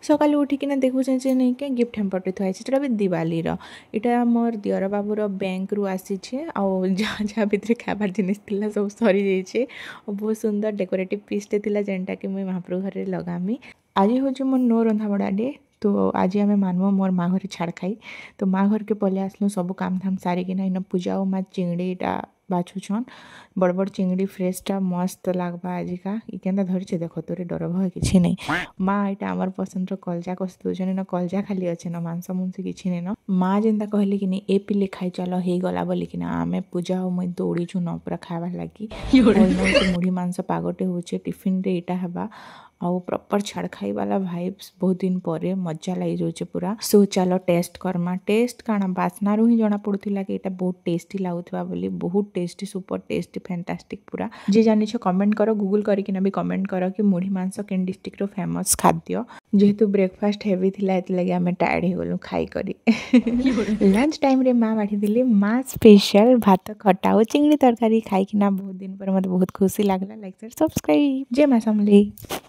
सकालू उठिकिना देखुचे जे नहीं के गिफ्ट हेम्परटे थुआई सेटा भी दिवाली इटा मोर दियर बाबूर बैंक रु आसीछे आ जहाँ जहाँ भितर खाबार जिनिस थिला सब सरी जाइछे और बहुत सुंदर डेकोरेटिव पीसटे थिला जेनटा कि मुई महाप्रभु घरे लगामी। आज हूँ मोर नो रंधा बड़ा डे तो आज आम मानव मोर माँ घर छाड़ खाई तो माँ घर के पले आसलु सब काम धाम सारिकिना इन पूजा और माँ चिंगड़ीटा बाछुछन बड़ बड़ चिंगड़ी फ्रेशटा मस्त लागबा आजिका इ केन्ता धरिछे देख तोरे डर भय किछि नहीं माँ इटा आमर पसंद कलजा कस दौन इन कलजा खाली अच्छे न मांस मुंस किछि नहीं न माँ जेनता कहले कि नहीं ए पिले खाई चल हो गला बोलिकिना आमे पूजा और मुई दौड़ीछु न पूरा खाइबार लागी मुढ़ी मांस पागटे होचे टिफिन रे इटा हेबा आउ प्रॉपर छाड़ खाई वाला भाइब्स बहुत दिन परे मजा लगी जाऊे पूरा सो चलो टेस्ट करमा टेस्ट काना बास्ना ही जना पड़ूला कि बहुत टेस्टी लगुवा बोली बहुत टेस्टी सुपर टेस्टी फैंटास्टिक पूरा जी जानी कमेंट कर गूगल करके भी कमेंट कर कि मुढ़ी मांस केन डिस्ट्रिक्ट फेमस खाद्य जेहेतु ब्रेकफास्ट हेवी थिला एतलगी आमे टायर्ड हो गलु खाई करी लंच टाइम रे माँ बाढ़ी दिले माँ स्पेशल भात खटा और चिंगड़ी तरकारी खाई किना बहुत दिन पर मत बहुत खुशी लगला। लाइक सब्सक्राइब जय माँ समली।